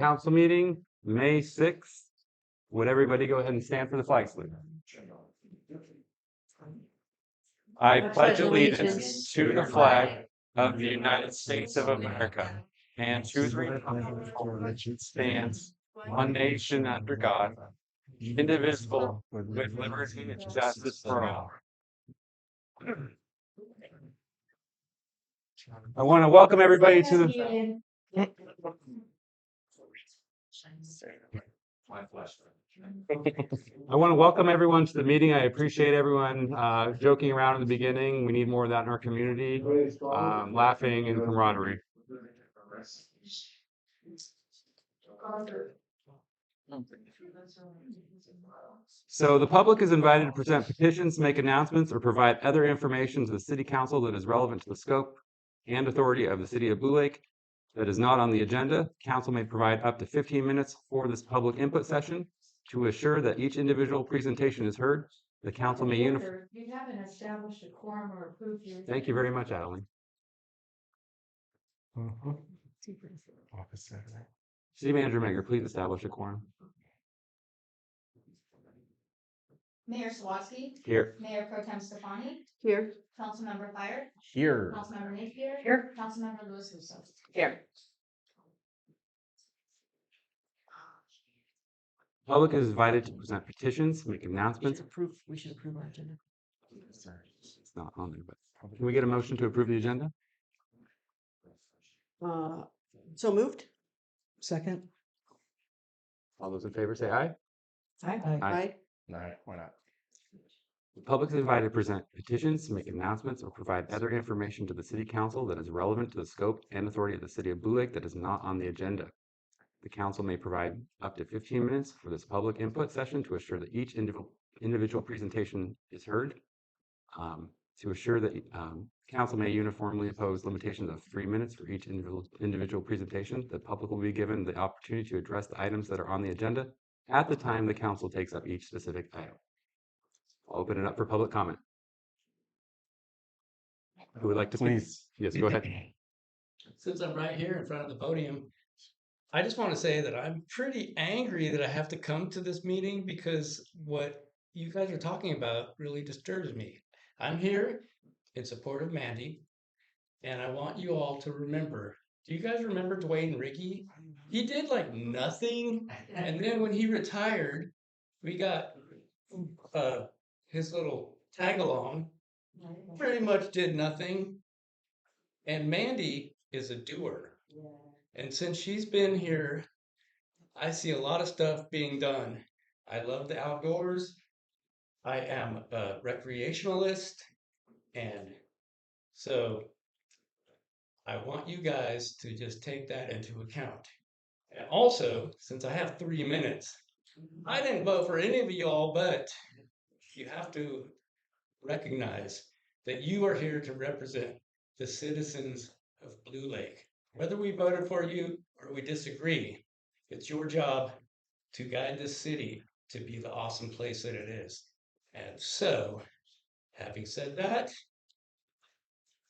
Council meeting, May 6th. Would everybody go ahead and stand for the flag salute? I pledge allegiance to the flag of the United States of America and to the republic for which it stands, one nation under God, indivisible, with liberty and justice for all. I want to welcome everybody to the I want to welcome everyone to the meeting. I appreciate everyone joking around in the beginning. We need more of that in our community, laughing and camaraderie. So the public is invited to present petitions, make announcements, or provide other information to the City Council that is relevant to the scope and authority of the City of Blue Lake that is not on the agenda. Council may provide up to 15 minutes for this public input session. To assure that each individual presentation is heard, the council may You haven't established a quorum or approved your. Thank you very much, Adeline. City Manager Meagher, please establish a quorum. Mayor Sawatsky. Here. Mayor Pro Tem Stefani. Here. Councilmember Fire. Here. Councilmember Napier. Here. Councilmember Lewis Russo. Here. Public is invited to present petitions, make announcements. We should approve our agenda. It's not on there, but can we get a motion to approve the agenda? So moved. Second. All those in favor say aye. Aye. Aye. No, why not? The public is invited to present petitions, make announcements, or provide other information to the City Council that is relevant to the scope and authority of the City of Blue Lake that is not on the agenda. The council may provide up to 15 minutes for this public input session to assure that each individual presentation is heard. To assure that council may uniformly impose limitations of 3 minutes for each individual presentation, the public will be given the opportunity to address the items that are on the agenda at the time the council takes up each specific item. I'll open it up for public comment. Who would like to speak? Please. Yes, go ahead. Since I'm right here in front of the podium, I just want to say that I'm pretty angry that I have to come to this meeting because what you guys are talking about really disturbs me. I'm here in support of Mandy, and I want you all to remember. Do you guys remember Dwayne Rickey? He did like nothing, and then when he retired, we got his little tag along. Pretty much did nothing, and Mandy is a doer. And since she's been here, I see a lot of stuff being done. I love the outdoors. I am a recreationalist. And so I want you guys to just take that into account. And also, since I have 3 minutes, I didn't vote for any of y'all, but you have to recognize that you are here to represent the citizens of Blue Lake. Whether we voted for you or we disagree, it's your job to guide this city to be the awesome place that it is. And so, having said that,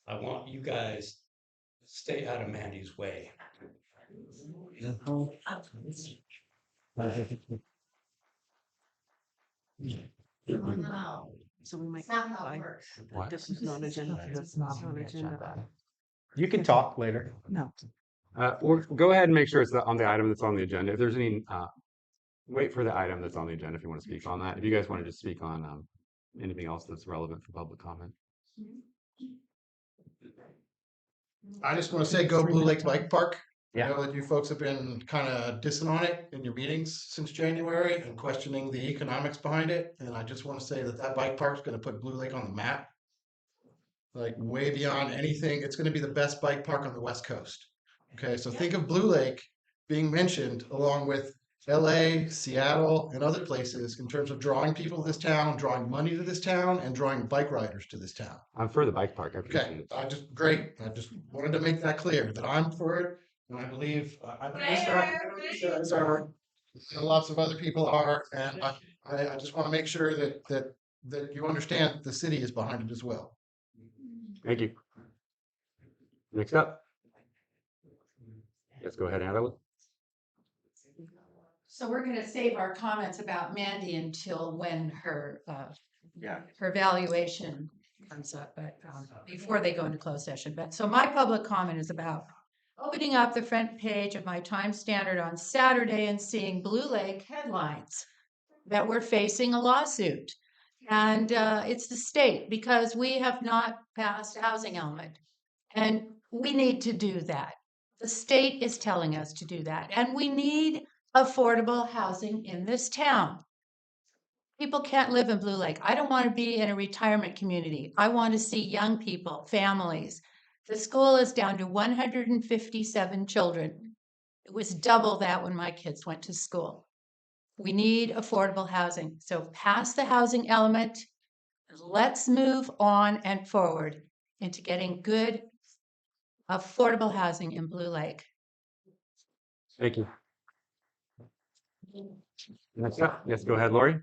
I want you guys to stay out of Mandy's way. So we might. It's not how it works. What? This is not agenda. It's not on agenda. You can talk later. No. Or go ahead and make sure it's on the item that's on the agenda. If there's any, wait for the item that's on the agenda if you want to speak on that. If you guys want to just speak on anything else that's relevant for public comment. I just want to say go Blue Lake Bike Park. Yeah. I know that you folks have been kind of dissing on it in your meetings since January and questioning the economics behind it. And I just want to say that that bike park is going to put Blue Lake on the map. Like way beyond anything. It's going to be the best bike park on the West Coast. Okay, so think of Blue Lake being mentioned along with LA, Seattle, and other places in terms of drawing people to this town, drawing money to this town, and drawing bike riders to this town. I'm for the bike park. I appreciate Okay, it. great. I just wanted to make that clear that I'm for it, and I believe and lots of other people are, and I just want to make sure that you understand that the city is behind it as well. Thank you. Next up. Let's go ahead and have it. So we're gonna save our comments about Mandy until when her, Yeah. her valuation comes up, but, before they go into closed session. But, so my public comment is about opening up the front page of my Time Standard on Saturday and seeing Blue Lake headlines that we're facing a lawsuit. And, it's the state, because we have not passed housing element. And we need to do that. The state is telling us to do that, and we need affordable housing in this town. People can't live in Blue Lake. I don't want to be in a retirement community. I want to see young people, families. The school is down to 157 children. It was double that when my kids went to school. We need affordable housing. So pass the housing element. Let's move on and forward into getting good, affordable housing in Blue Lake. Thank you. Next up, yes, go ahead, Lori.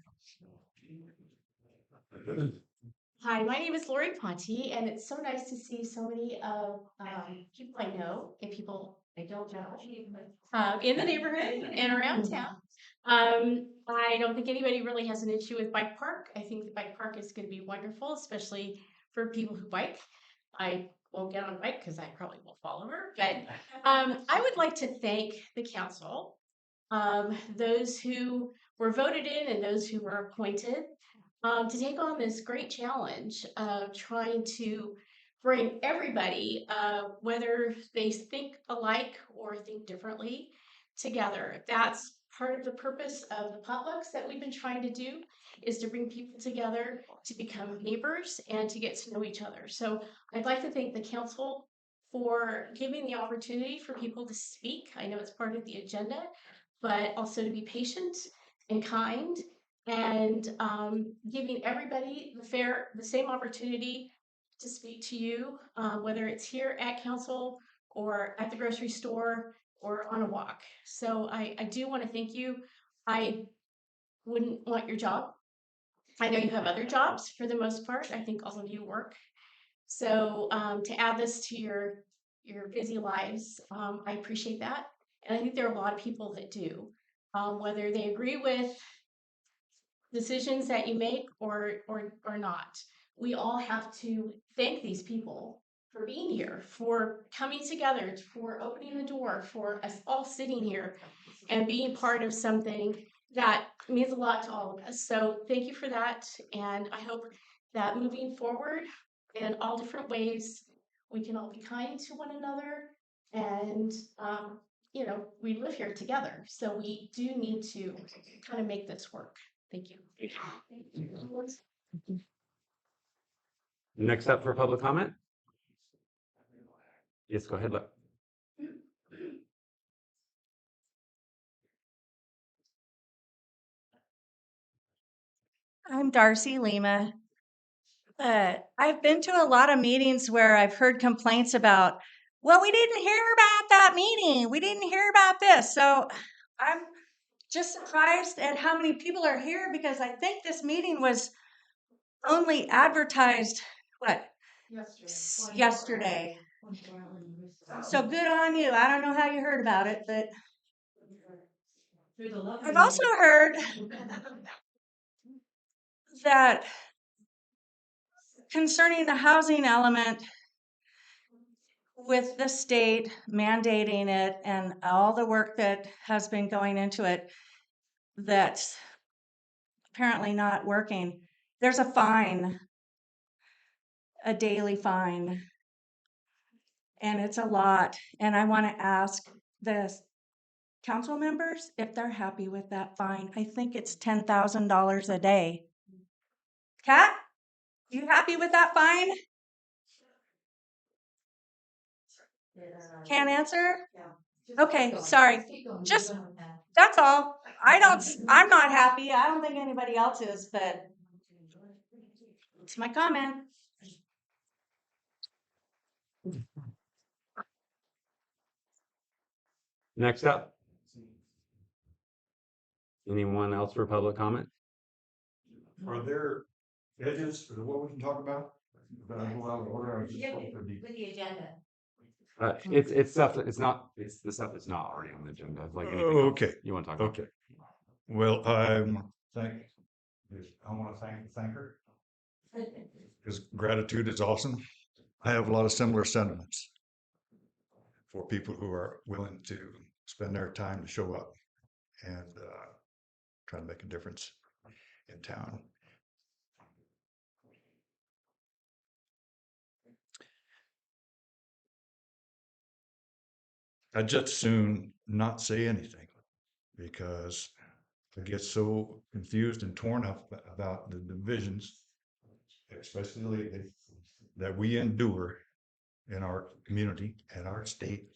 Hi, my name is Lori Ponte, and it's so nice to see so many people I know and people I don't know in the neighborhood and around town. I don't think anybody really has an issue with bike park. I think the bike park is going to be wonderful, especially for people who bike. I won't get on a bike because I probably will fall over, but I would like to thank the council, those who were voted in and those who were appointed, to take on this great challenge of trying to bring everybody, whether they think alike or think differently, together. That's part of the purpose of the potlucks that we've been trying to do, is to bring people together to become neighbors and to get to know each other. So I'd like to thank the council for giving the opportunity for people to speak. I know it's part of the agenda, but also to be patient and kind, and giving everybody the same opportunity to speak to you, whether it's here at council or at the grocery store or on a walk. So I do want to thank you. I wouldn't want your job. I know you have other jobs for the most part. I think all of you work. So to add this to your busy lives, I appreciate that. And I think there are a lot of people that do, whether they agree with decisions that you make or not. We all have to thank these people for being here, for coming together, for opening the door, for us all sitting here and being part of something that means a lot to all of us. So thank you for that. And I hope that moving forward in all different ways, we can all be kind to one another. And, we live here together. So we do need to kind of make this work. Thank you. Next up for public comment. Yes, go ahead. I'm Darcy Lima. I've been to a lot of meetings where I've heard complaints about, well, we didn't hear about that meeting. We didn't hear about this. So I'm just surprised at how many people are here, because I think this meeting was only advertised, yesterday. So good on you. I don't know how you heard about it, but I've also heard that concerning the housing element, with the state mandating it and all the work that has been going into it, that's apparently not working. There's a fine, a daily fine, and it's a lot. And I want to ask the council members if they're happy with that fine. I think it's $10,000 a day. Kat, you happy with that fine? Can't answer? Okay, sorry. Just, that's all. I'm not happy. I don't think anybody else is, but it's my comment. Next up. Anyone else for public comment? Are there edges for what we can talk about? That I go out of order, I just hope there'd be- With the agenda. It's stuff that it's not, it's the stuff that's not already on the agenda, like anything else Okay, you want to talk about. okay. Well, I want to thank the thanker. Because gratitude is awesome. I have a lot of similar sentiments for people who are willing to spend their time to show up and try to make a difference in town. I'd just soon not say anything because I get so confused and torn up about the divisions, especially lately, that we endure in our community and our state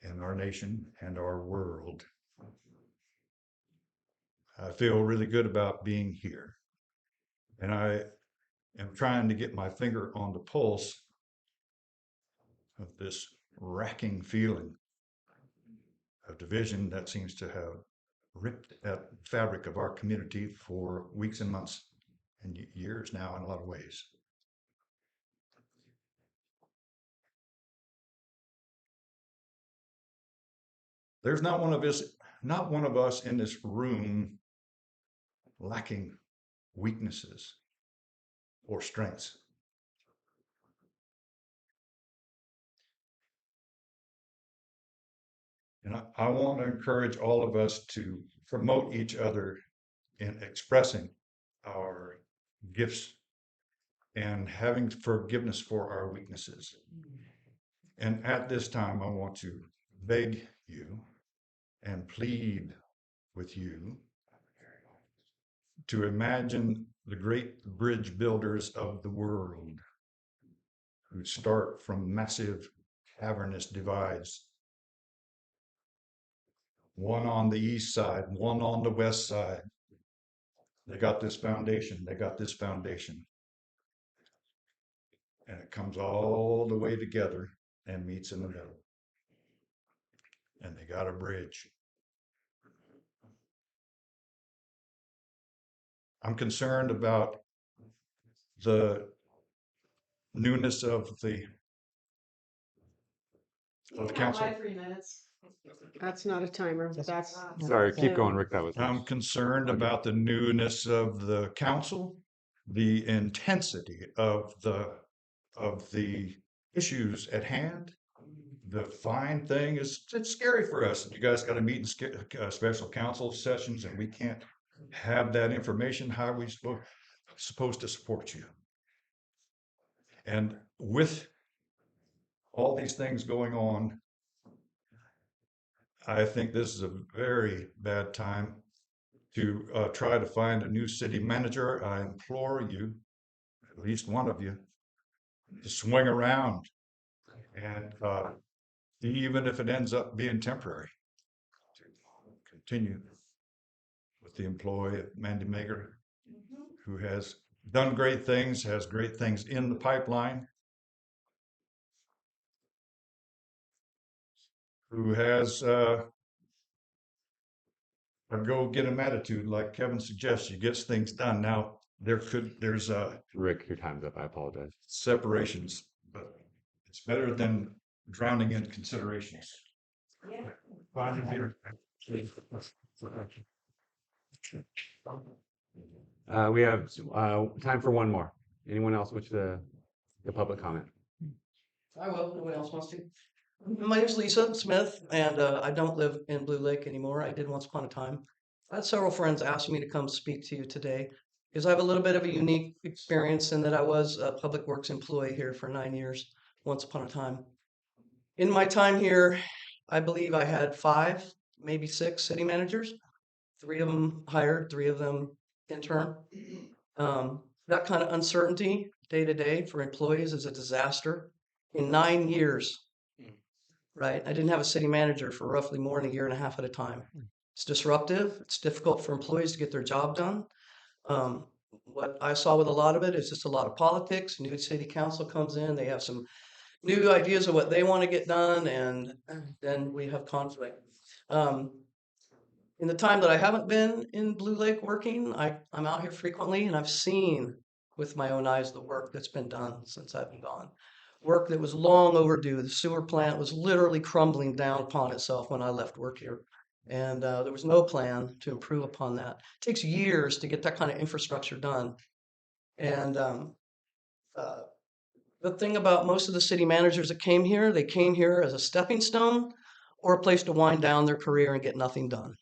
and our nation and our world. I feel really good about being here. And I am trying to get my finger on the pulse of this racking feeling of division that seems to have ripped at the fabric of our community for weeks and months and years now in a lot of ways. There's not one of us in this room lacking weaknesses or strengths. And I want to encourage all of us to promote each other in expressing our gifts and having forgiveness for our weaknesses. And at this time, I want to beg you and plead with you to imagine the great bridge builders of the world who start from massive cavernous divides, one on the east side, one on the west side. They got this foundation, they got this foundation. And it comes all the way together and meets in the middle. And they got a bridge. I'm concerned about the newness of the council. 3 minutes. That's not a timer. That's. Sorry, keep going, Rick. That was. I'm concerned about the newness of the council, the intensity of the issues at hand. The fine thing is it's scary for us. You guys got to meet in special council sessions, and we can't have that information. How are we supposed to support you? And with all these things going on, I think this is a very bad time to try to find a new city manager. I implore you, at least one of you, to swing around and even if it ends up being temporary, to continue with the employ of Mandy Mager, who has done great things, has great things in the pipeline, who has a go-get-em attitude, like Kevin suggests. She gets things done. Now there's Rick, your time's up. I apologize. separations, but it's better than drowning in considerations. We have time for one more. Anyone else wish the public comment? I will. Nobody else wants to. My name's Lisa Smith, and I don't live in Blue Lake anymore. I did once upon a time. I had several friends ask me to come speak to you today because I have a little bit of a unique experience in that I was a public works employee here for 9 years, once upon a time. In my time here, I believe I had 5, maybe 6 city managers, 3 of them hired, 3 of them intern. That kind of uncertainty day to day for employees is a disaster. In 9 years, right? I didn't have a city manager for roughly more than a year and a half at a time. It's disruptive. It's difficult for employees to get their job done. What I saw with a lot of it is just a lot of politics. New city council comes in, they have some new ideas of what they want to get done, and then we have conflict. In the time that I haven't been in Blue Lake working, I'm out here frequently, and I've seen with my own eyes the work that's been done since I've been gone. work that was long overdue. The sewer plant was literally crumbling down upon itself when I left work here. And there was no plan to improve upon that. It takes years to get that kind of infrastructure done. And uh, the thing about most of the city managers that came here, they came here as a stepping stone or a place to wind down their career and get nothing done.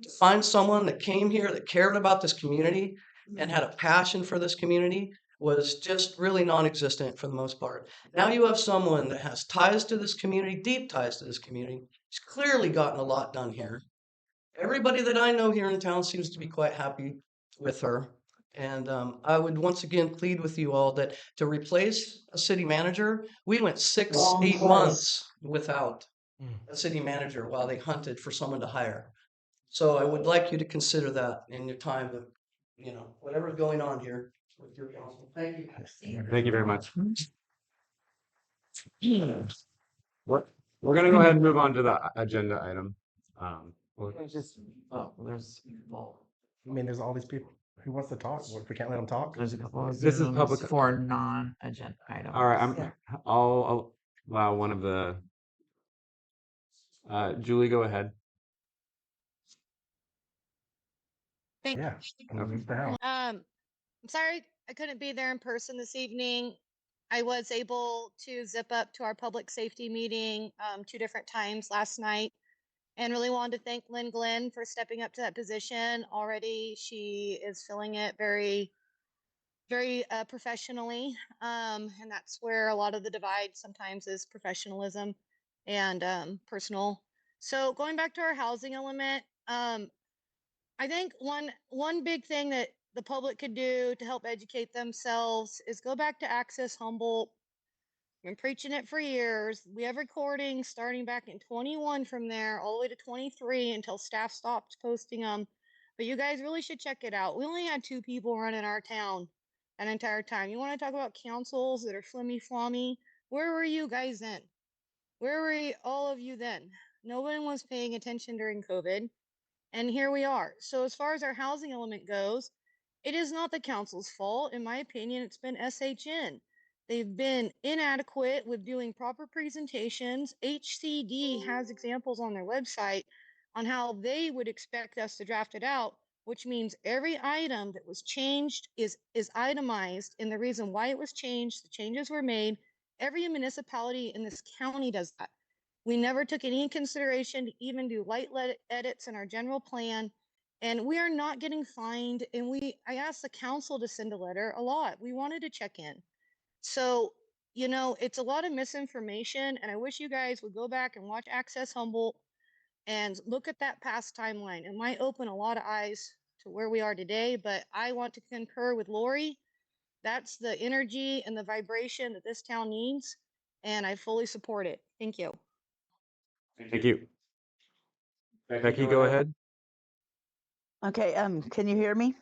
To find someone that came here that cared about this community and had a passion for this community was just really non-existent for the most part. Now you have someone that has ties to this community, deep ties to this community. He's clearly gotten a lot done here. Everybody that I know here in town seems to be quite happy with her. And I would once again plead with you all that to replace a city manager, we went 8 months without a city manager while they hunted for someone to hire. So I would like you to consider that in your time of, whatever's going on here with your council. Thank you. Thank you very much. We're gonna go ahead and move on to the agenda item. There's all these people. Who wants to talk? What, if we can't let them talk? There's a couple of This is Zooms public- for non-agenda items. All right, I'll allow one of the, Julie, go ahead. Thank Yeah. What the hell? I'm sorry I couldn't be there in person this evening. I was able to zip up to our public safety meeting 2 different times last night, and really wanted to thank Lynn Glenn for stepping up to that position. Already, she is filling it very, very professionally, and that's where a lot of the divide sometimes is professionalism and personal. So going back to our housing element, I think one big thing that the public could do to help educate themselves is go back to Access Humboldt. I've been preaching it for years. We have recordings starting back in 21 from there all the way to 23 until staff stopped posting them. But you guys really should check it out. We only had 2 people running our town that entire time. You want to talk about councils that are flimmy flommy? Where were you guys then? Where were all of you then? No one was paying attention during COVID. And here we are. So as far as our housing element goes, it is not the council's fault. In my opinion, it's been SHN. They've been inadequate with doing proper presentations. HCD has examples on their website on how they would expect us to draft it out, which means every item that was changed is itemized and the reason why it was changed, the changes were made. Every municipality in this county does that. We never took any consideration to even do light edits in our general plan. And we are not getting fined. And I asked the council to send a letter a lot. We wanted to check in. So, it's a lot of misinformation. And I wish you guys would go back and watch Access Humboldt and look at that past timeline. It might open a lot of eyes to where we are today, but I want to concur with Lori. That's the energy and the vibration that this town needs. And I fully support it. Thank you. Thank you. Becky, go ahead. Okay, can you hear me?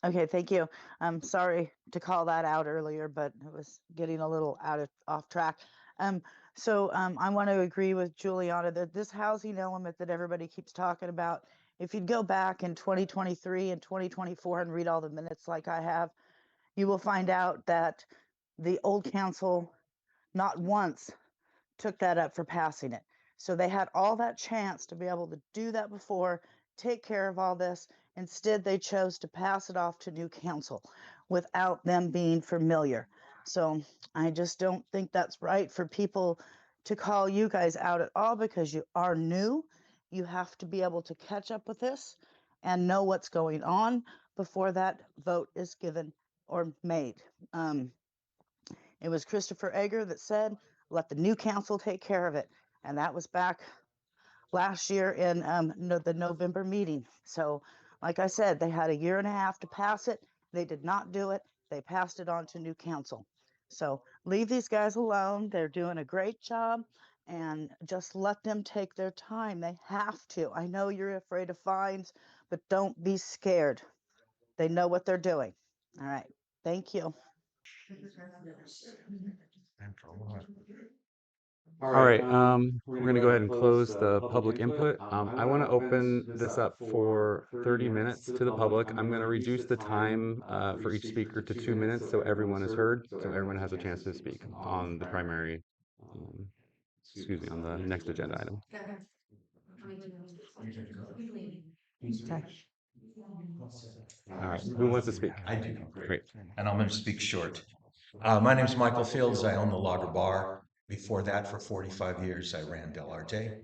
Okay, thank you. I'm sorry to call that out earlier, but it was getting a little off track. I want to agree with Juliana that this housing element that everybody keeps talking about, if you'd go back in 2023 and 2024 and read all the minutes like I have, you will find out that the old council not once took that up for passing it. So they had all that chance to be able to do that before, take care of all this. Instead, they chose to pass it off to new council without them being familiar. So I just don't think that's right for people to call you guys out at all because you are new. You have to be able to catch up with this and know what's going on before that vote is given or made. It was Christopher Egger that said, let the new council take care of it. And that was back last year in the November meeting. So like I said, they had 1.5 years to pass it. They did not do it. They passed it on to new council. So leave these guys alone. They're doing a great job and just let them take their time. They have to. I know you're afraid of fines, but don't be scared. They know what they're doing. All right. Thank you. All right, we're gonna go ahead and close the public input. I want to open this up for 30 minutes to the public. I'm going to reduce the time for each speaker to 2 minutes so everyone is heard, so everyone has a chance to speak on the primary, um, excuse me, on the next agenda item. All right, who wants to speak? I do. Great. And I'm going to speak short. My name is Michael Fields. I own the Lager Bar. Before that, for 45 years, I ran Del Arte.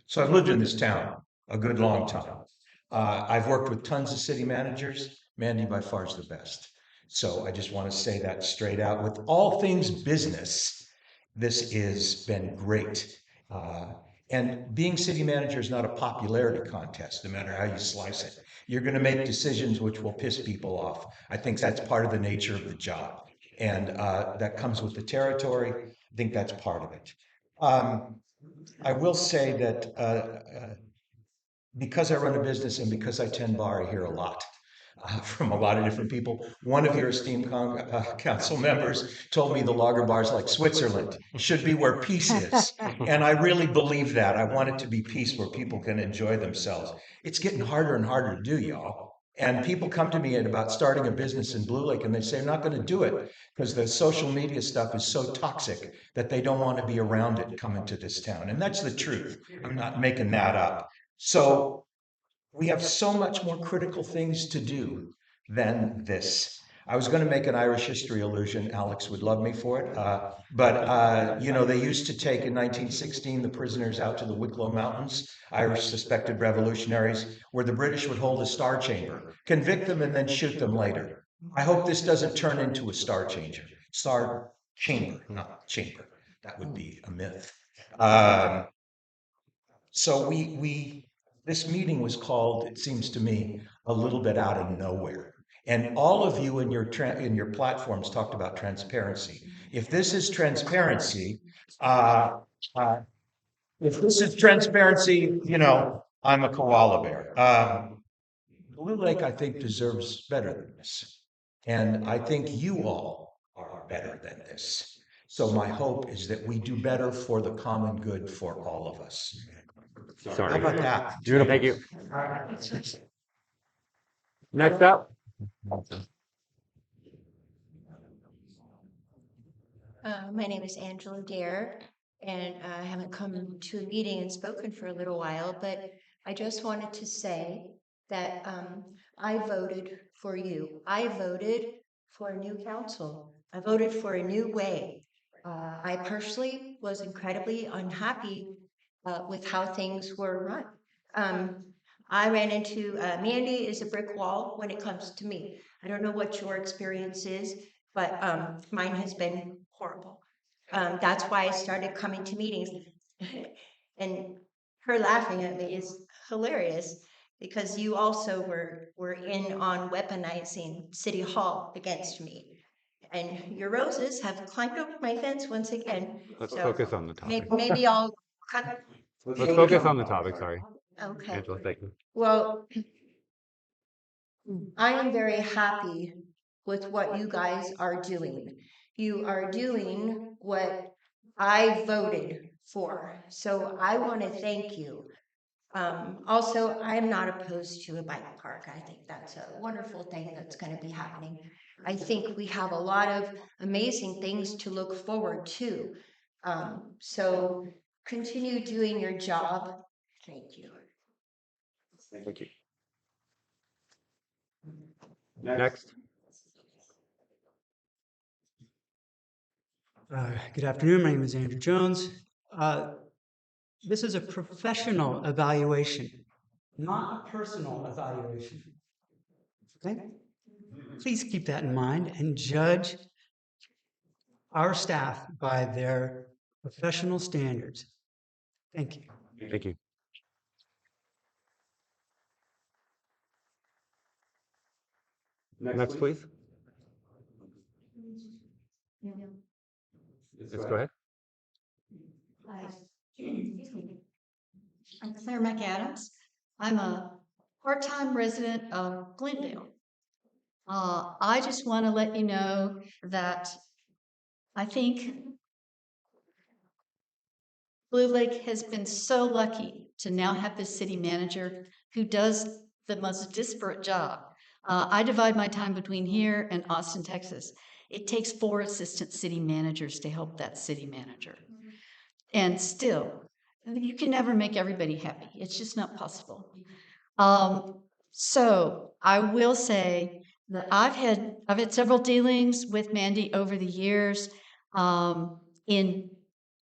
So I've lived in this town a good long time. I've worked with tons of city managers. Mandy by far is the best. So I just want to say that straight out. With all things business, this has been great. And being city manager is not a popularity contest, no matter how you slice it. You're going to make decisions which will piss people off. I think that's part of the nature of the job. And that comes with the territory. I think that's part of it. I will say that because I run a business and because I tend bar, I hear a lot from a lot of different people. One of your esteemed council members told me the Lager Bar is like Switzerland, should be where peace is. And I really believe that. I want it to be peace where people can enjoy themselves. It's getting harder and harder to do, y'all. And people come to me about starting a business in Blue Lake and they say, I'm not going to do it because the social media stuff is so toxic that they don't want to be around it coming to this town. And that's the truth. I'm not making that up. So we have so much more critical things to do than this. I was going to make an Irish history allusion. Alex would love me for it. But you know, they used to take in 1916 the prisoners out to the Wicklow Mountains, Irish suspected revolutionaries, where the British would hold a star chamber, convict them, and then shoot them later. I hope this doesn't turn into a star chamber, not chamber. That would be a myth. So this meeting was called, it seems to me, a little bit out of nowhere. And all of you in your platforms talked about transparency. If this is transparency, you know, I'm a koala bear. Blue Lake, I think, deserves better than this. And I think you all are better than this. So my hope is that we do better for the common good for all of us. Sorry. How about that? Thank you. Next up. My name is Angela Dare, and I haven't come to a meeting and spoken for a little while, but I just wanted to say that I voted for you. I voted for a new council. I voted for a new way. I personally was incredibly unhappy with how things were run. I ran into Mandy is a brick wall when it comes to me. I don't know what your experience is, but mine has been horrible. That's why I started coming to meetings. And her laughing at me is hilarious because you also were in on weaponizing City Hall against me. And your roses have climbed over my fence once again. Let's So focus on the topic. maybe I'll cut. Let's focus on the topic, sorry. Okay. Angela, thank you. Well, I am very happy with what you guys are doing. You are doing what I voted for. So I want to thank you. Also, I'm not opposed to a bike park. I think that's a wonderful thing that's going to be happening. I think we have a lot of amazing things to look forward to. So continue doing your job. Thank you. Thank you. Next. Good afternoon. My name is Andrew Jones. This is a professional evaluation, not a personal evaluation. Okay? Please keep that in mind and judge our staff by their professional standards. Thank you. Thank you. Next, please. Yes, go ahead. Hi. I'm Claire McAdams. I'm a part-time resident of Glendale. I just want to let you know that I think Blue Lake has been so lucky to now have this city manager who does the most disparate job. I divide my time between here and Austin, Texas. It takes 4 assistant city managers to help that city manager. And still, you can never make everybody happy. It's just not possible. So I will say that I've had several dealings with Mandy over the years in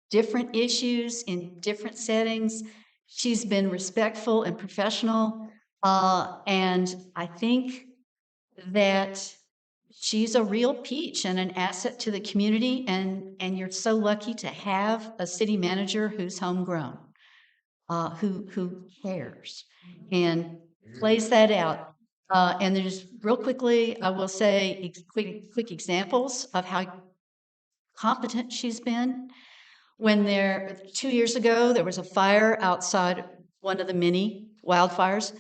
different issues, in different settings. She's been respectful and professional, and I think that she's a real peach and an asset to the community, and you're so lucky to have a city manager who's homegrown, who cares and plays that out. And there's real quickly, I will say quick examples of how competent she's been. When 2 years ago, there was a fire outside one of the many wildfires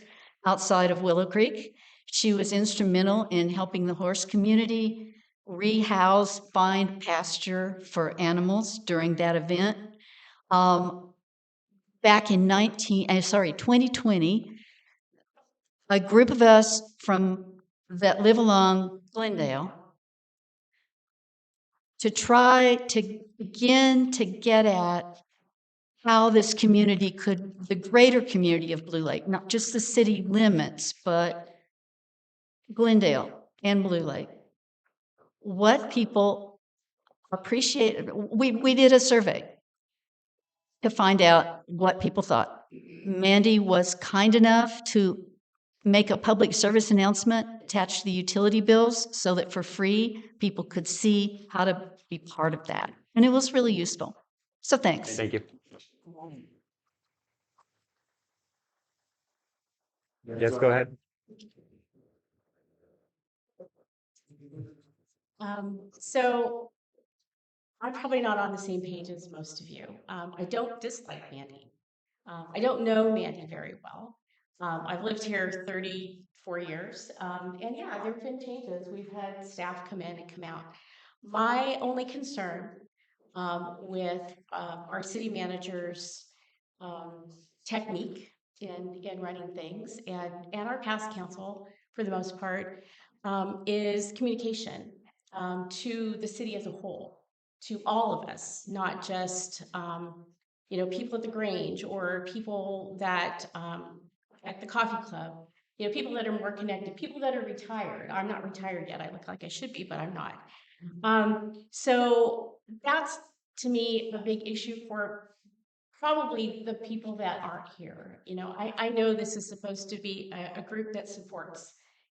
outside of Willow Creek. She was instrumental in helping the horse community rehouse, find pasture for animals during that event. Back in 2020, a group of us that live along Glendale to try to begin to get at how this community the greater community of Blue Lake, not just the city limits, but Glendale and Blue Lake, what people appreciate. We did a survey to find out what people thought. Mandy was kind enough to make a public service announcement attached to the utility bills so that for free people could see how to be part of that. And it was really useful. So thanks. Thank you. Yes, go ahead. So I'm probably not on the same page as most of you. I don't dislike Mandy. I don't know Mandy very well. I've lived here 34 years. And yeah, there have been changes. We've had staff come in and come out. My only concern with our city manager's technique in running things and our past council, for the most part, is communication to the city as a whole, to all of us, not just people at the Grange or people that at the coffee club, people that are more connected, people that are retired. I'm not retired yet. I look like I should be, but I'm not. So that's, to me, a big issue for probably the people that aren't here. I know this is supposed to be a group that supports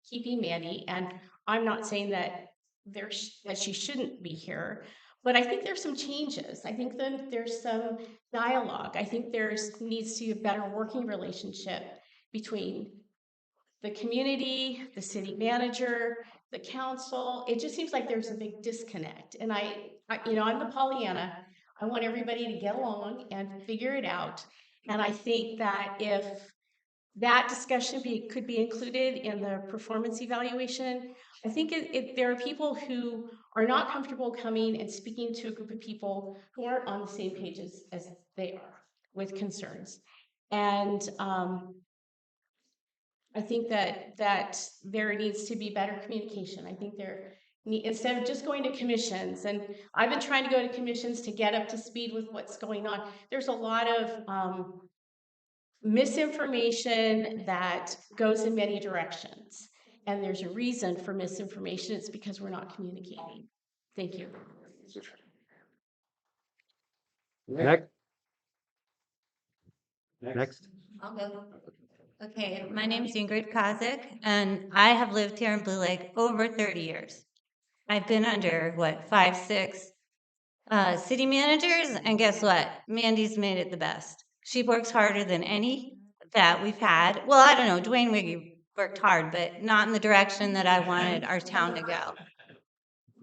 keeping Mandy, and I'm not saying that that she shouldn't be here, but I think there's some changes. I think that there's some dialogue. I think needs to be a better working relationship between the community, the city manager, the council. It just seems like there's a big disconnect. And I'm the Pollyanna. I want everybody to get along and figure it out. And I think that if that discussion could be included in the performance evaluation, I think there are people who are not comfortable coming and speaking to a group of people who aren't on the same page as they are with concerns. And I think that there needs to be better communication. I think instead of just going to commissions, and I've been trying to go to commissions to get up to speed with what's going on. There's a lot of misinformation that goes in many directions. And there's a reason for misinformation. It's because we're not communicating. Thank you. Next. I'll go. Okay, my name is Ingrid Kozik, and I have lived here in Blue Lake over 30 years. I've been under, 5, 6 city managers, and guess what? Mandy's made it the best. She works harder than any that we've had. Well, I don't know, Dwayne Wiggy worked hard, but not in the direction that I wanted our town to go.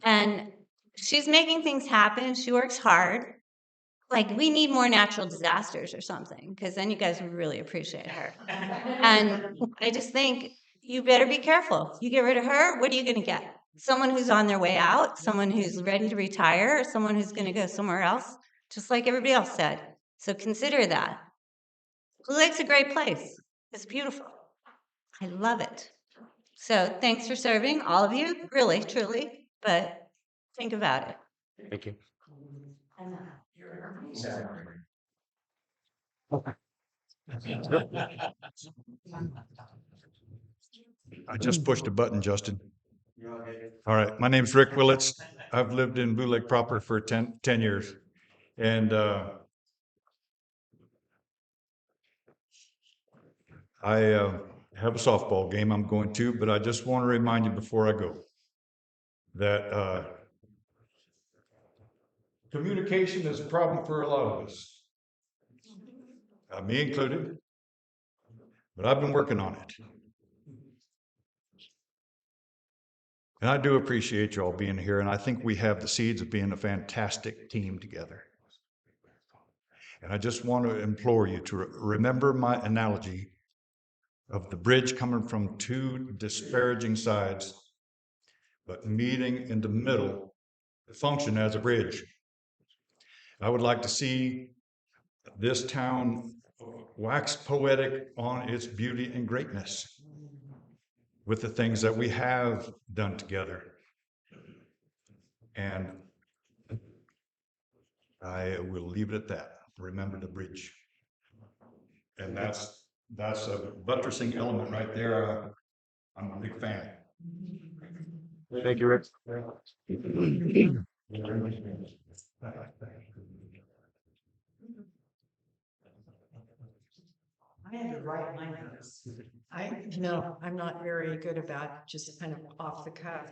And she's making things happen. She works hard. We need more natural disasters or something, because then you guys would really appreciate her. And I just think you better be careful. You get rid of her, what are you going to get? Someone who's on their way out, someone who's ready to retire, or someone who's going to go somewhere else, just like everybody else said. So consider that. Blue Lake's a great place. It's beautiful. I love it. So thanks for serving, all of you, really, truly, but think about it. Thank you. I just pushed a button, Justin. All right, my name's Rick Willits. I've lived in Blue Lake proper for 10 years. And I have a softball game I'm going to, but I just want to remind you before I go that communication is a problem for a lot of us, me included, but I've been working on it. And I do appreciate you all being here, and I think we have the seeds of being a fantastic team together. And I just want to implore you to remember my analogy of the bridge coming from two disparaging sides, but meeting in the middle to function as a bridge. I would like to see this town wax poetic on its beauty and greatness with the things that we have done together. And I will leave it at that. Remember the bridge. And that's a buttressing element right there. I'm a big fan. Thank you, Rick. I had to write my notes. I'm not very good about just kind of off the cuff.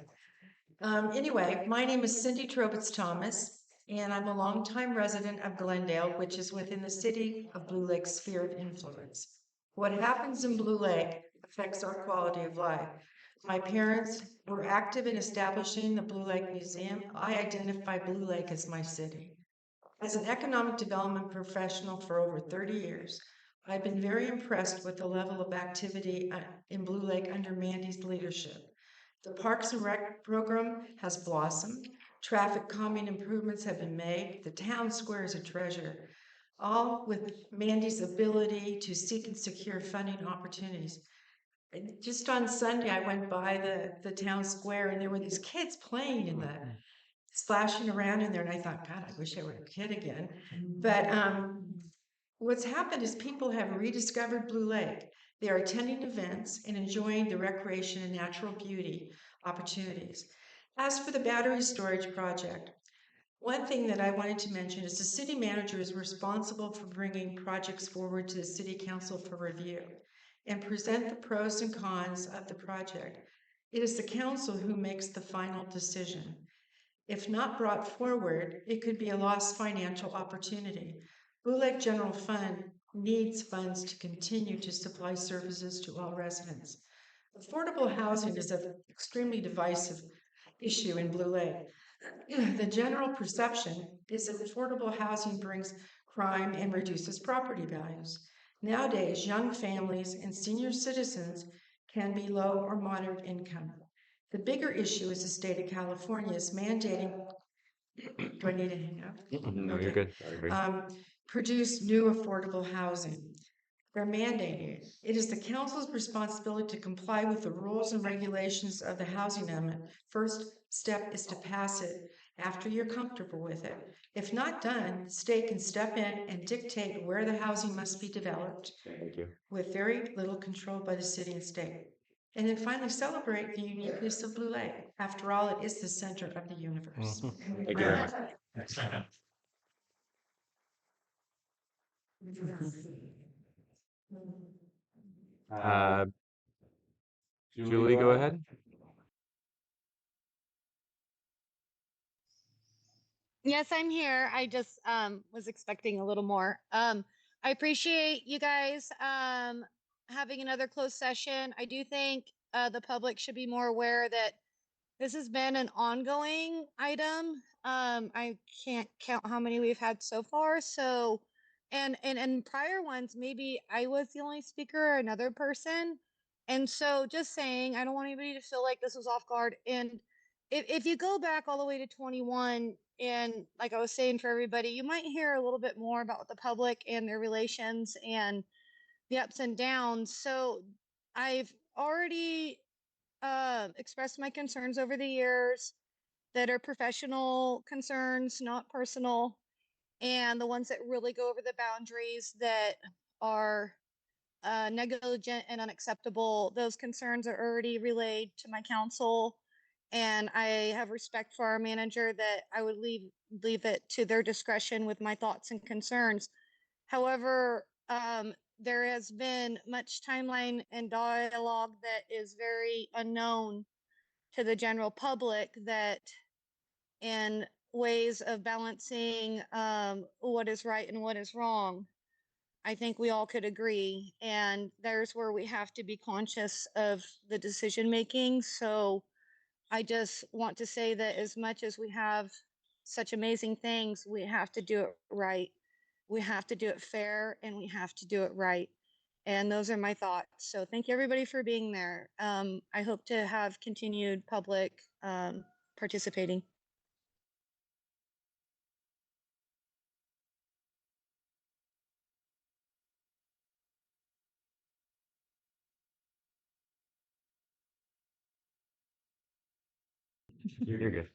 Anyway, my name is Cindy Trobitz Thomas, and I'm a longtime resident of Glendale, which is within the city of Blue Lake's sphere of influence. What happens in Blue Lake affects our quality of life. My parents were active in establishing the Blue Lake Museum. I identify Blue Lake as my city. As an economic development professional for over 30 years, I've been very impressed with the level of activity in Blue Lake under Mandy's leadership. The Parks and Rec program has blossomed. Traffic calming improvements have been made. The town square is a treasure, all with Mandy's ability to seek and secure funding opportunities. And just on Sunday, I went by the town square, and there were these kids playing in the splashing around in there, and I thought, God, I wish I were a kid again. But what's happened is people have rediscovered Blue Lake. They are attending events and enjoying the recreation and natural beauty opportunities. As for the battery storage project, one thing that I wanted to mention is the city manager is responsible for bringing projects forward to the city council for review and present the pros and cons of the project. It is the council who makes the final decision. If not brought forward, it could be a lost financial opportunity. Blue Lake General Fund needs funds to continue to supply services to all residents. Affordable housing is an extremely divisive issue in Blue Lake. The general perception is that affordable housing brings crime and reduces property values. Nowadays, young families and senior citizens can be low or moderate income. The bigger issue is the state of California is mandating, do I need to hang up? No, you're good. Produce new affordable housing. They're mandating it. It is the council's responsibility to comply with the rules and regulations of the housing amendment. First step is to pass it after you're comfortable with it. If not done, the state can step in and dictate where the housing must be developed with very little control by the city and state. And then finally celebrate the uniqueness of Blue Lake. After all, it is the center of the universe. Thank you very much. Julie, go ahead. Yes, I'm here. I just was expecting a little more. I appreciate you guys having another closed session. I do think the public should be more aware that this has been an ongoing item. I can't count how many we've had so far. So, and prior ones, maybe I was the only speaker or another person. And so just saying, I don't want anybody to feel like this was off guard. And if you go back all the way to 21, and like I was saying for everybody, you might hear a little bit more about the public and their relations and the ups and downs. So I've already expressed my concerns over the years that are professional concerns, not personal, and the ones that really go over the boundaries that are negligent and unacceptable. Those concerns are already relayed to my council, and I have respect for our manager that I would leave it to their discretion with my thoughts and concerns. However, there has been much timeline and dialogue that is very unknown to the general public, that in ways of balancing what is right and what is wrong, I think we all could agree. And there's where we have to be conscious of the decision making. So I just want to say that as much as we have such amazing things, we have to do it right. We have to do it fair, and we have to do it right. And those are my thoughts. So thank you everybody for being there. I hope to have continued public participating. You're good.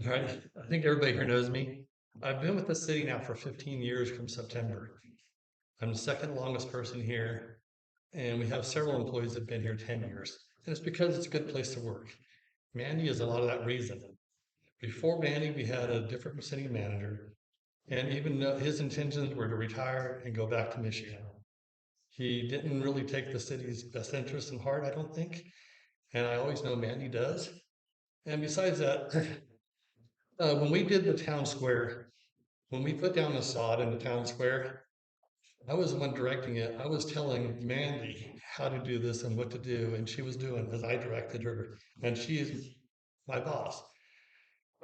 All right. I think everybody here knows me. I've been with the city now for 15 years from September. I'm the second longest person here, and we have several employees that have been here 10 years. And it's because it's a good place to work. Mandy is a lot of that reason. Before Mandy, we had a different city manager, and even though his intentions were to retire and go back to Michigan. He didn't really take the city's best interest in heart, I don't think. And I always know Mandy does. And besides that, when we did the town square, when we put down the sod in the town square, I was the one directing it. I was telling Mandy how to do this and what to do, and she was doing as I directed her. And she is my boss.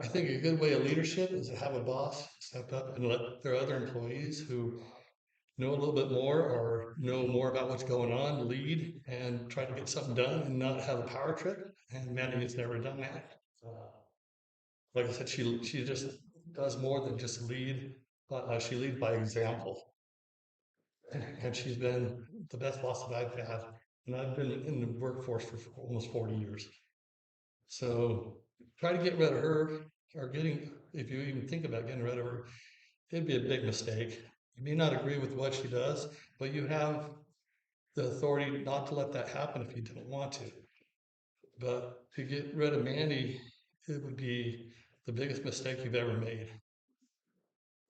I think a good way of leadership is to have a boss step up and let their other employees who know a little bit more or know more about what's going on lead and try to get something done and not have a power trip. And Mandy has never done that. Like I said, she just does more than just lead. She leads by example. And she's been the best boss that I've had. And I've been in the workforce for almost 40 years. So try to get rid of her, or if you even think about getting rid of her, it'd be a big mistake. You may not agree with what she does, but you have the authority not to let that happen if you don't want to. But to get rid of Mandy, it would be the biggest mistake you've ever made.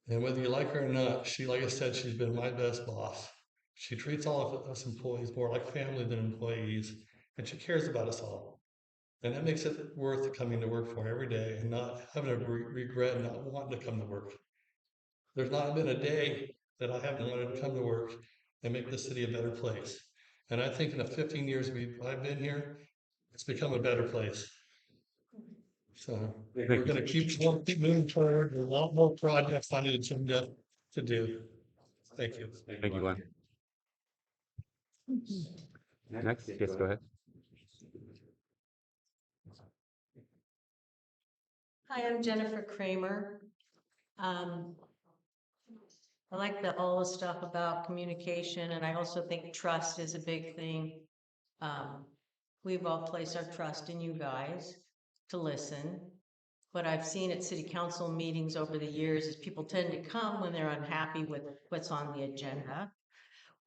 And whether you like her or not, like I said, she's been my best boss. She treats all of us employees more like family than employees, and she cares about us all. And that makes it worth coming to work for every day and not having a regret not wanting to come to work. There's not been a day that I haven't wanted to come to work and make the city a better place. And I think in the 15 years I've been here, it's become a better place. So we're going to keep moving forward. There's a lot more projects on the agenda to do. Thank you. Thank you, Glenn. Next, yes, go ahead. Hi, I'm Jennifer Kramer. I like all the stuff about communication, and I also think trust is a big thing. We've all placed our trust in you guys to listen. What I've seen at city council meetings over the years is people tend to come when they're unhappy with what's on the agenda,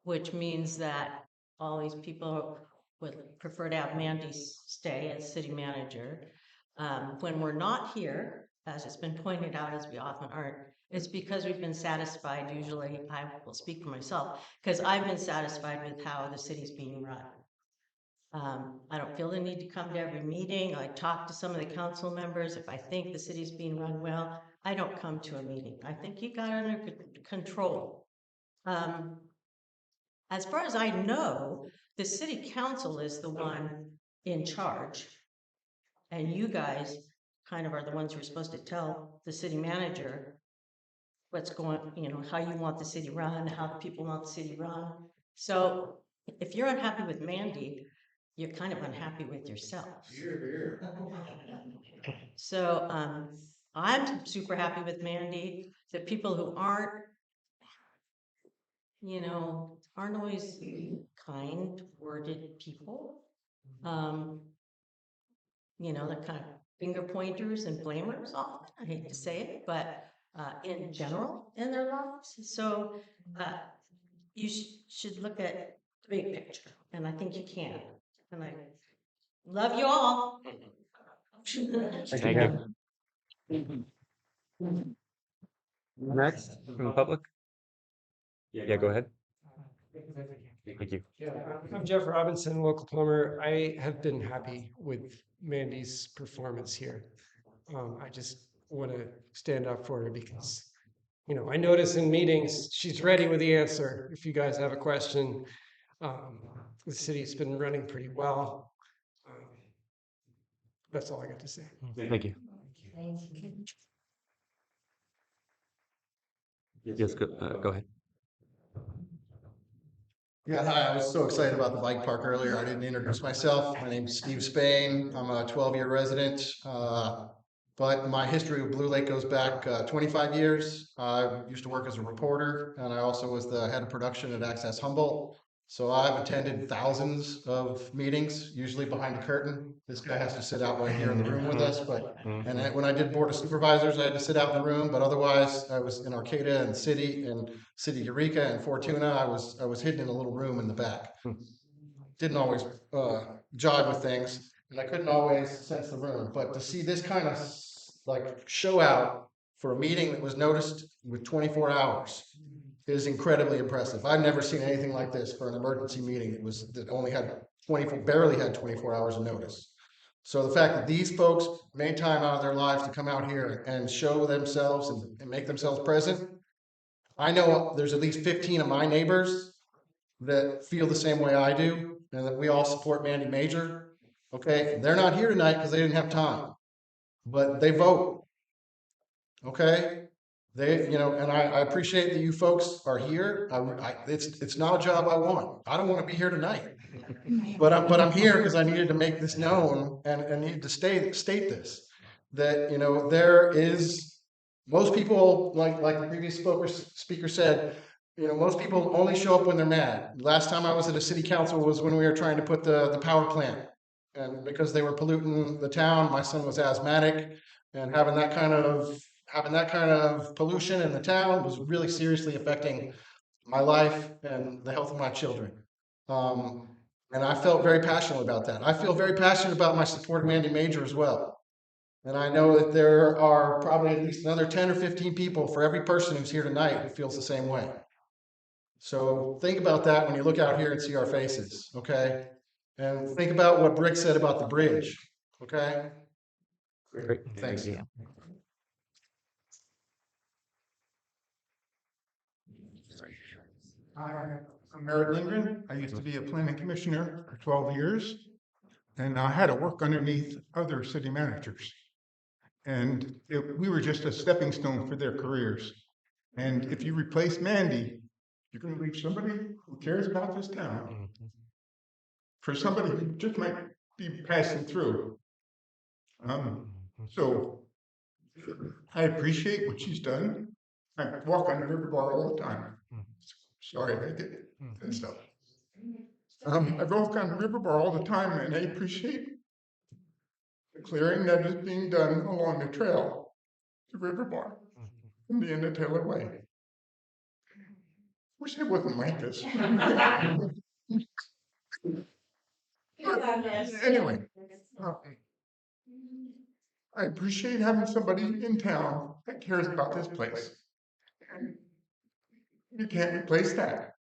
which means that all these people would prefer to have Mandy stay as city manager. When we're not here, as it's been pointed out, as we often aren't, it's because we've been satisfied. Usually, I will speak for myself, because I've been satisfied with how the city's being run. I don't feel the need to come to every meeting. I talk to some of the council members. If I think the city's being run well, I don't come to a meeting. I think you got it under control. As far as I know, the city council is the one in charge, and you guys kind of are the ones who are supposed to tell the city manager what's going, how you want the city run, how the people want the city run. So if you're unhappy with Mandy, you're kind of unhappy with yourself. So I'm super happy with Mandy. The people who aren't, aren't always kind worded people. They're kind of finger pointers and blamers often. I hate to say it, but in general in their lives. So you should look at the big picture, and I think you can. And I love you all. Thank you. Next, from the public? Yeah, go ahead. Thank you. Yeah, I'm Jeff Robinson, local plumber. I have been happy with Mandy's performance here. I just want to stand up for her because, I notice in meetings, she's ready with the answer. If you guys have a question, the city's been running pretty well. That's all I got to say. Thank you. Yes, go ahead. Yeah, hi. I was so excited about the bike park earlier. I didn't introduce myself. My name's Steve Spain. I'm a 12-year resident. But my history with Blue Lake goes back 25 years. I used to work as a reporter, and I also was the head of production at Access Humboldt. So I've attended thousands of meetings, usually behind the curtain. This guy has to sit out right here in the room with us. When I did Board of Supervisors, I had to sit out in the room. But otherwise, I was in Arcata and City Eureka and Fortuna. I was hidden in a little room in the back. Didn't always jive with things, and I couldn't always sense the room. But to see this kind of show out for a meeting that was noticed with 24 hours is incredibly impressive. I've never seen anything like this for an emergency meeting that only had barely had 24 hours of notice. So the fact that these folks made time out of their lives to come out here and show themselves and make themselves present, I know there's at least 15 of my neighbors that feel the same way I do, and that we all support Mandy Major. Okay, they're not here tonight because they didn't have time, but they vote. Okay, and I appreciate that you folks are here. It's not a job I want. I don't want to be here tonight, but I'm here because I needed to make this known and needed to state this, that there is, most people, like the previous speaker said, most people only show up when they're mad. Last time I was at a city council was when we were trying to put the power plant, and because they were polluting the town, my son was asthmatic, and having that kind of pollution in the town was really seriously affecting my life and the health of my children. And I felt very passionate about that. I feel very passionate about my support of Mandy Major as well. And I know that there are probably at least another 10 or 15 people for every person who's here tonight who feels the same way. So think about that when you look out here and see our faces, okay? And think about what Brick said about the bridge, okay? Great. Thanks. Thank you. I'm Merritt Lindgren. I used to be a planning commissioner for 12 years, and I had to work underneath other city managers. And we were just a stepping stone for their careers. And if you replace Mandy, you're going to leave somebody who cares about this town for somebody who just might be passing through. So I appreciate what she's done. I walk on the river bar all the time. Sorry, I get that stuff. I walk on the river bar all the time, and I appreciate the clearing that is being done along the trail to River Bar from the end of Taylor Way. Wish it wasn't like this. Anyway, I appreciate having somebody in town that cares about this place. And you can't replace that.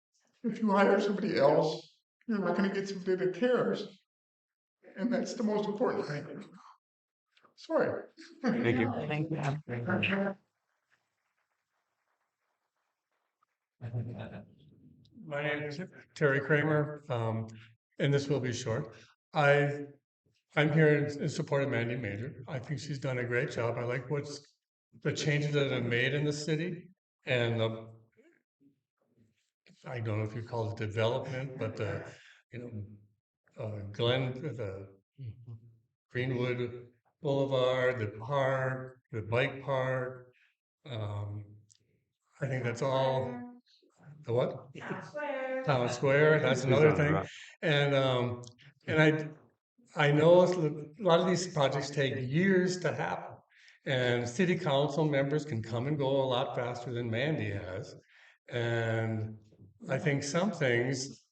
If you hire somebody else, you're not going to get somebody that cares. And that's the most important thing. Sorry. Thank you. Thank you. My name is Terry Kramer, and this will be short. I'm here in support of Mandy Major. I think she's done a great job. I like the changes that have been made in the city, and I don't know if you call it development, but the Greenwood Boulevard, the park, the bike park. I think that's all. The what? Town Square, that's another thing. And I know a lot of these projects take years to happen. And city council members can come and go a lot faster than Mandy has. And I think some things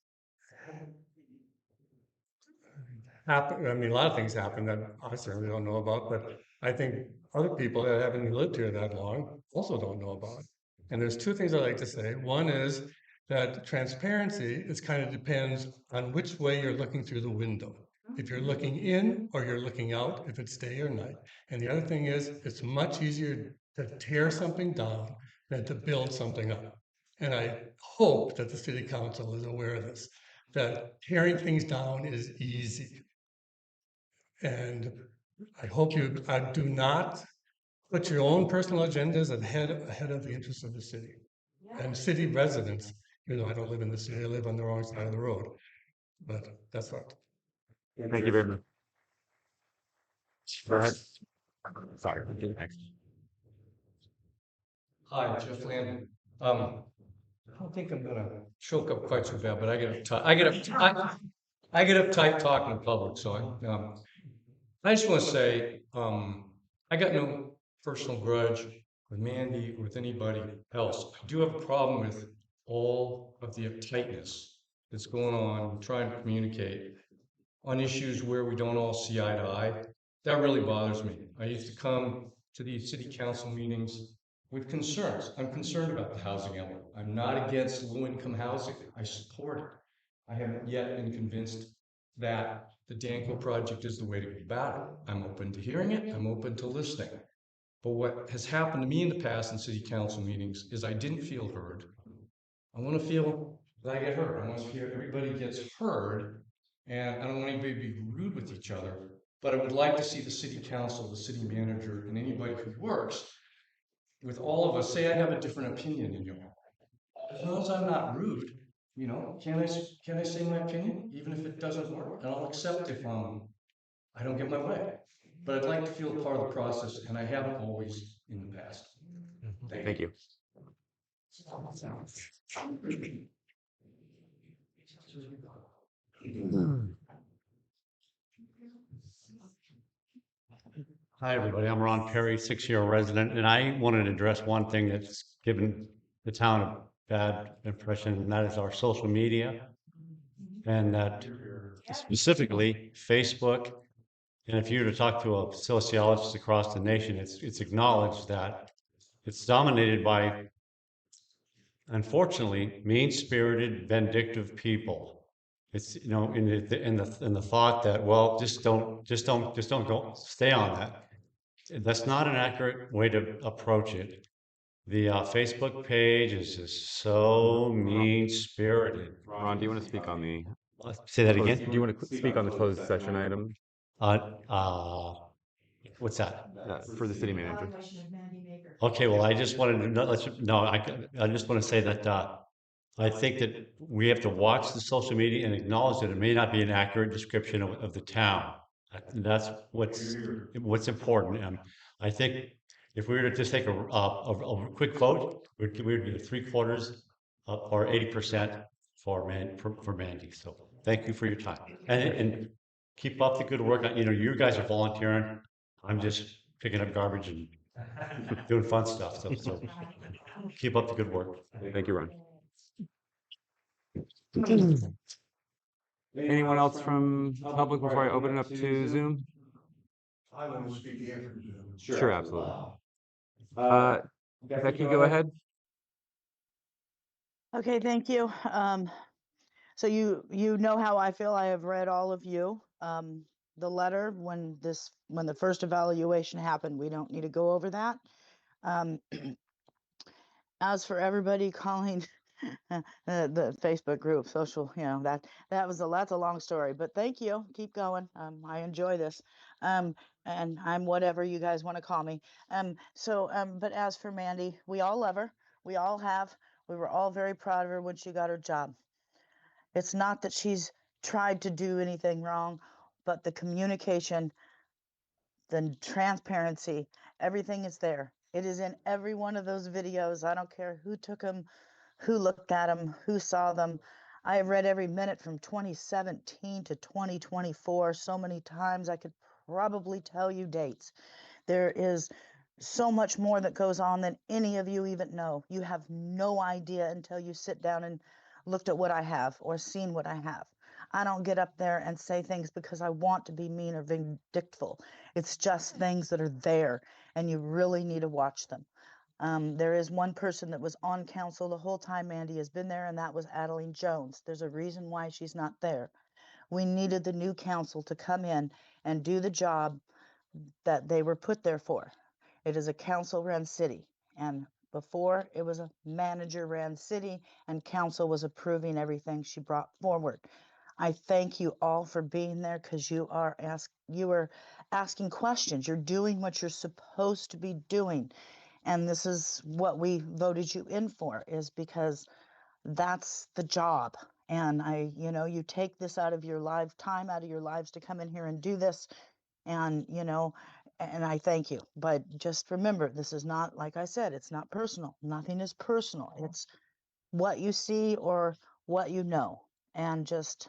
happen. I mean, a lot of things happen that I certainly don't know about, but I think other people that haven't lived here that long also don't know about. And there's two things I like to say. One is that transparency is kind of depends on which way you're looking through the window. If you're looking in or you're looking out, if it's day or night. And the other thing is, it's much easier to tear something down than to build something up. And I hope that the city council is aware of this, that tearing things down is easy. And I hope you do not put your own personal agendas ahead of the interests of the city and city residents. You know, I don't live in the city, I live on the wrong side of the road, but that's what. Thank you very much. Go ahead. Sorry, next. Hi, Jeff Landon. I don't think I'm gonna choke up quite so bad, but I get uptight talking in public, so I just want to say I got no personal grudge with Mandy or with anybody else. I do have a problem with all of the uptightness that's going on, trying to communicate on issues where we don't all see eye to eye. That really bothers me. I used to come to these city council meetings with concerns. I'm concerned about the housing element. I'm not against low-income housing. I support it. I haven't yet been convinced that the Danco project is the way to go about it. I'm open to hearing it. I'm open to listening. But what has happened to me in the past in city council meetings is I didn't feel heard. I want to feel that I get heard. I want to feel everybody gets heard. And I don't want anybody to be rude with each other. But I would like to see the city council, the city manager, and anybody who works with all of us say I have a different opinion than you. As long as I'm not rude, you know, can I say my opinion, even if it doesn't work? And I'll accept if I don't get my way. But I'd like to feel part of the process, and I haven't always in the past. Thank you. Hi, everybody. I'm Ron Perry, 6-year resident, and I wanted to address one thing that's given the town a bad impression, and that is our social media. And that specifically Facebook. And if you were to talk to a sociologist across the nation, it's acknowledged that it's dominated by, unfortunately, mean-spirited, vindictive people. It's, you know, in the thought that, well, just don't go stay on that. That's not an accurate way to approach it. The Facebook page is just so mean-spirited. Ron, do you want to speak on the? Say that closed- again? Do you want to speak on the closed session item? What's that? For the city manager. Okay, well, I just wanted to I just want to say that I think that we have to watch the social media and acknowledge that it may not be an accurate description of the town. That's what's important. I think if we were to just take a quick vote, we'd do 3/4 or 80% for Mandy. So thank you for your time and keep up the good work. You know, you guys are volunteering. I'm just picking up garbage and doing fun stuff. So keep up the good work. Thank you, Ron. Anyone else from the public before I open it up to Zoom? I want to speak here from Zoom. Sure, absolutely. Becky, go ahead. Okay, thank you. So you know how I feel. I have read all of you. The letter when the first evaluation happened, we don't need to go over that. As for everybody calling the Facebook group social, you know, that's a long story, but thank you. Keep going. I enjoy this. And I'm whatever you guys want to call me. But as for Mandy, we all love her. We all have. We were all very proud of her when she got her job. It's not that she's tried to do anything wrong, but the communication the transparency, everything is there. It is in every one of those videos. I don't care who took them, who looked at them, who saw them. I have read every minute from 2017 to 2024 so many times I could probably tell you dates. There is so much more that goes on than any of you even know. You have no idea until you sit down and looked at what I have or seen what I have. I don't get up there and say things because I want to be mean or vindictful. It's just things that are there, and you really need to watch them. There is one person that was on council the whole time Mandy has been there, and that was Adeline Jones. There's a reason why she's not there. We needed the new council to come in and do the job that they were put there for. It is a council-run city, and before it was a manager-ran city, and council was approving everything she brought forward. I thank you all for being there because you are asking questions. You're doing what you're supposed to be doing. And this is what we voted you in for, is because that's the job. And you take this out of your time out of your lives to come in here and do this. And, and I thank you. But just remember, this is not, like I said, it's not personal. Nothing is personal. It's what you see or what you know. And just,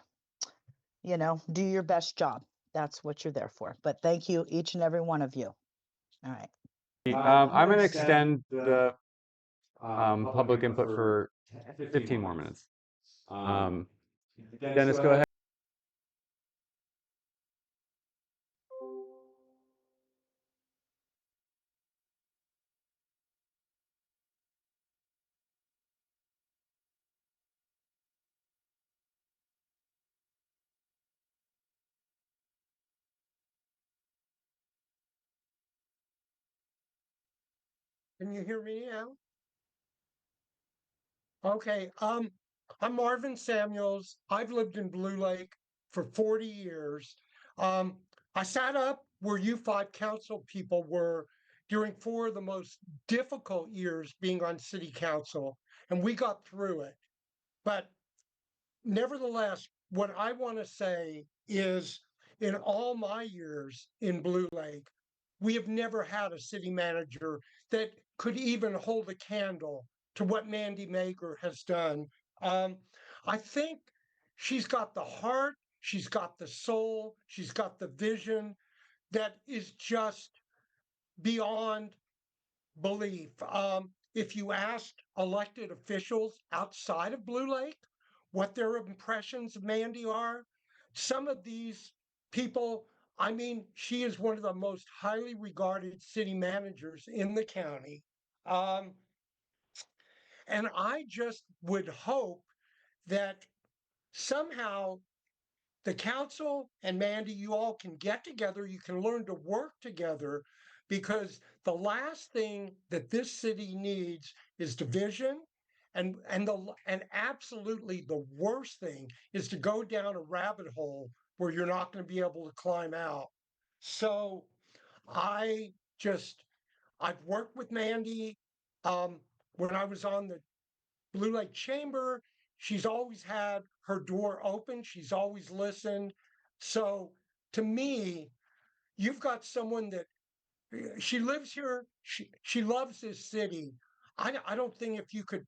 do your best job. That's what you're there for. But thank you, each and every one of you. All right. I'm going to extend the public input for 15 more minutes. Dennis, go ahead. Can you hear me now? Okay, I'm Marvin Samuels. I've lived in Blue Lake for 40 years. I sat up where you five council people were during 4 of the most difficult years being on city council, and we got through it. But nevertheless, what I want to say is in all my years in Blue Lake, we have never had a city manager that could even hold a candle to what Mandy Mager has done. I think she's got the heart, she's got the soul, she's got the vision that is just beyond belief. If you asked elected officials outside of Blue Lake what their impressions of Mandy are, some of these people, I mean, she is one of the most highly regarded city managers in the county. And I just would hope that somehow the council and Mandy, you all can get together, you can learn to work together, because the last thing that this city needs is division. And absolutely the worst thing is to go down a rabbit hole where you're not going to be able to climb out. So I've worked with Mandy when I was on the Blue Lake Chamber. She's always had her door open. She's always listened. So to me, you've got someone that she lives here. She loves this city. I don't think if you could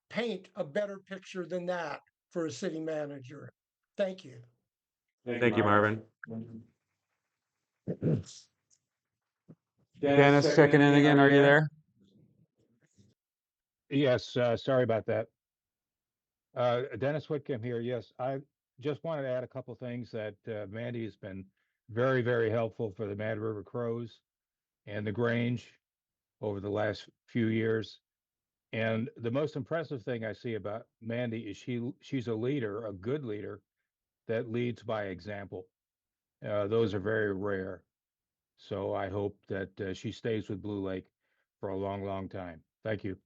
paint a better picture than that for a city manager. Thank you. Thank you, Marvin. Dennis, checking in again. Are you there? Yes, sorry about that. Dennis Whitcomb here. Yes, I just wanted to add a couple things that Mandy has been very, very helpful for the Mad River Crows and the Grange over the last few years. And the most impressive thing I see about Mandy is she's a leader, a good leader that leads by example. Those are very rare. So I hope that she stays with Blue Lake for a long, long time. Thank you.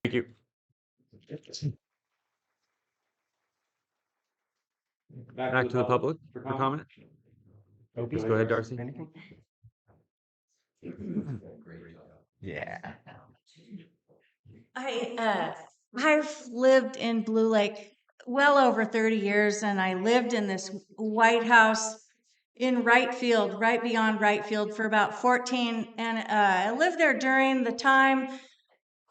Thank you. Back to the public for comment. Please go ahead, Darcy. Yeah. I've lived in Blue Lake well over 30 years, and I lived in this White House in right field, right beyond right field for about 14. And I lived there during the time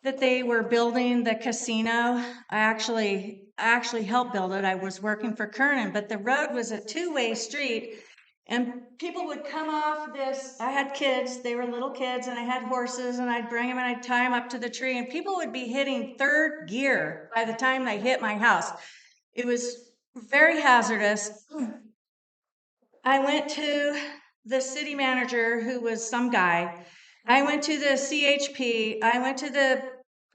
that they were building the casino. I actually helped build it. I was working for Kernan, but the road was a two-way street. And people would come off this. I had kids, they were little kids, and I had horses, and I'd bring them and I'd tie them up to the tree. And people would be hitting third gear by the time they hit my house. It was very hazardous. I went to the city manager, who was some guy. I went to the CHP. I went to the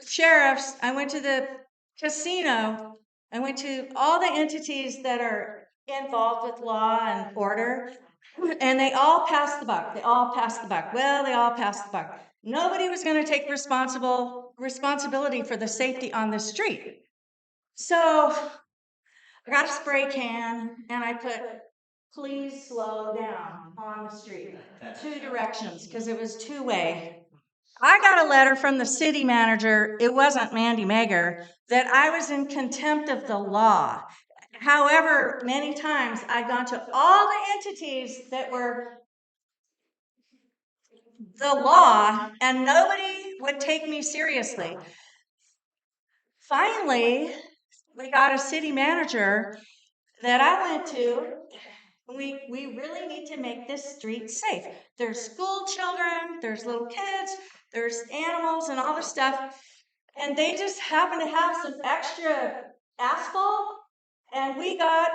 sheriffs. I went to the casino. I went to all the entities that are involved with law and order, and they all passed the buck. They all passed the buck. Well, they all passed the buck. Nobody was going to take responsibility for the safety on the street. So I got a spray can and I put, "Please slow down" on the street. 2 directions, because it was two-way. I got a letter from the city manager, it wasn't Mandy Mager, that I was in contempt of the law. However, many times I'd gone to all the entities that were the law, and nobody would take me seriously. Finally, we got a city manager that I went to. We really need to make this street safe. There's school children, there's little kids, there's animals and all this stuff. And they just happen to have some extra asphalt. And we got,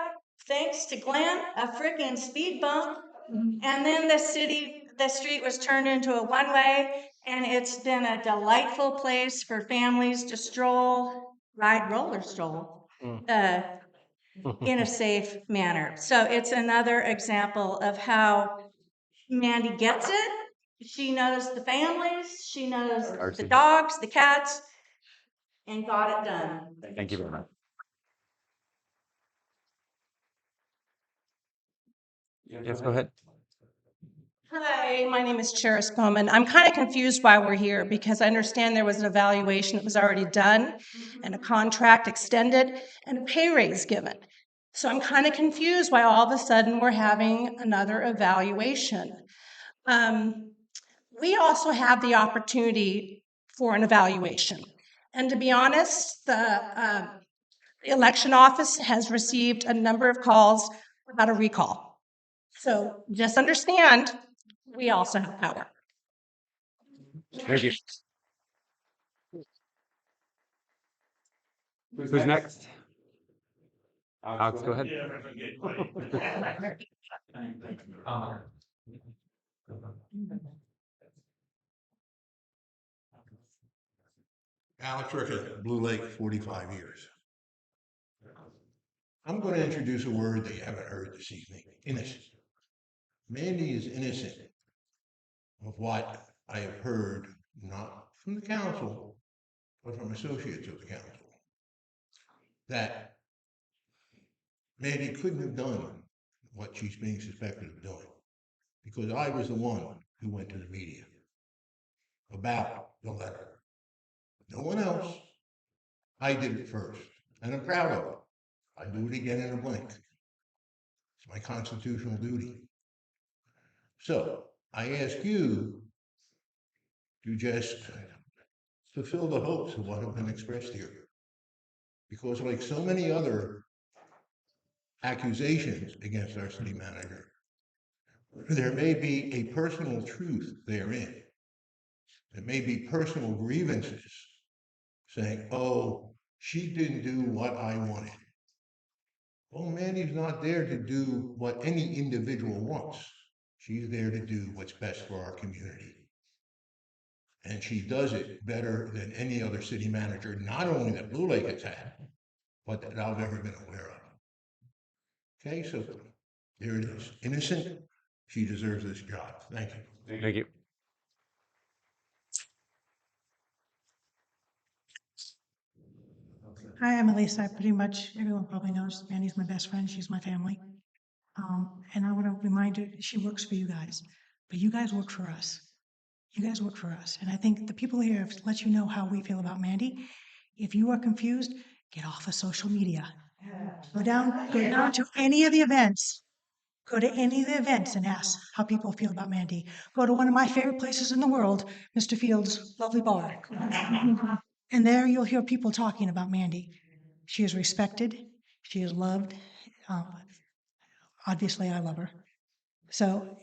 thanks to Glenn, a frickin' speed bump. And then the street was turned into a one-way. And it's been a delightful place for families to stroll, ride roller stroll. In a safe manner. So it's another example of how Mandy gets it. She knows the families, she knows the dogs, the cats, and got it done. Thank you very much. Yes, go ahead. Hi, my name is Cheris Bowman. I'm kind of confused why we're here because I understand there was an evaluation that was already done and a contract extended and a pay raise given. So I'm kind of confused why all of a sudden we're having another evaluation. We also have the opportunity for an evaluation. And to be honest, the election office has received a number of calls about a recall. So just understand, we also have power. Thank you. Who's next? Alex, go ahead. Alex Rickett, Blue Lake, 45 years. I'm going to introduce a word that you haven't heard this evening, innocent. Mandy is innocent of what I have heard, not from the council, but from associates of the council, that Mandy couldn't have done what she's being suspected of doing, because I was the one who went to the media about the letter. No one else. I did it first, and I'm proud of it. I do it again in a blink. It's my constitutional duty. So I ask you to just fulfill the hopes of what have been expressed here. Because like so many other accusations against our city manager, there may be a personal truth therein. There may be personal grievances saying, oh, she didn't do what I wanted. Well, Mandy's not there to do what any individual wants. She's there to do what's best for our community. And she does it better than any other city manager, not only that Blue Lake has had, but that I've ever been aware of. Okay, so there it is. Innocent, she deserves this job. Thank you. Thank you. Hi, I'm Elisa. Pretty much everyone probably knows Mandy's my best friend. She's my family. And I want to remind you, she works for you guys, but you guys work for us. You guys work for us. And I think the people here have let you know how we feel about Mandy. If you are confused, get off of social media. Go down to any of the events. Go to any of the events and ask how people feel about Mandy. Go to one of my favorite places in the world, Mr. Fields' lovely bar. And there you'll hear people talking about Mandy. She is respected. She is loved. Obviously, I love her. So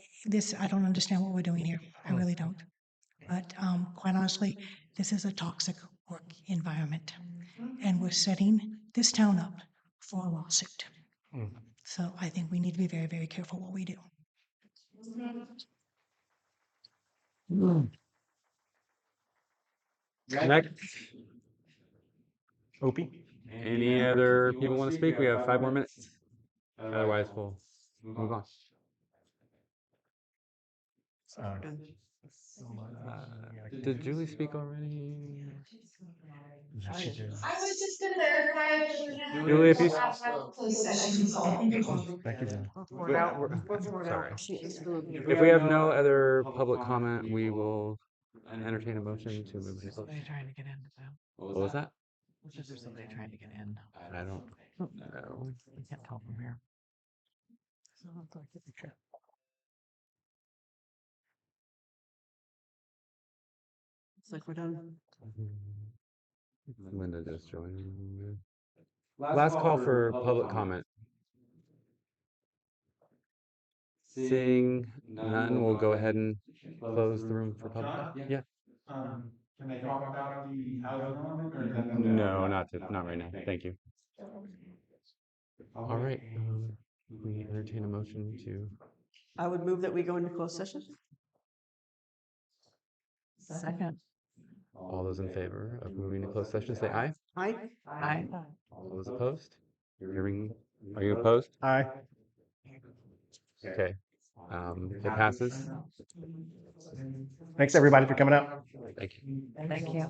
I don't understand what we're doing here. I really don't. But quite honestly, this is a toxic work environment. And we're setting this town up for a lawsuit. So I think we need to be very, very careful what we do. Next, Opie? any other people want to speak? We have 5 more minutes. Otherwise, we'll move on. Did Julie speak already? She did. I was just gonna verify. Julie, if you Becky did. sorry. If we have no other public comment, we will entertain a motion to move to close. Trying to get in. What was that? There's somebody trying to get in. I don't know. We can't tell from here. It's like we're done. Linda just joined. Last call for public comment. Seeing none, we'll go ahead and close the room for public. Yeah. Can they talk about the housing element or? No, not right now. Thank you. All right. We entertain a motion to. I would move that we go into closed session. Second. All those in favor of moving to closed session, say aye. Aye. Aye. All those opposed? Are you opposed? Aye. Okay. It passes. Thanks everybody for coming out. Thank you. Thank you.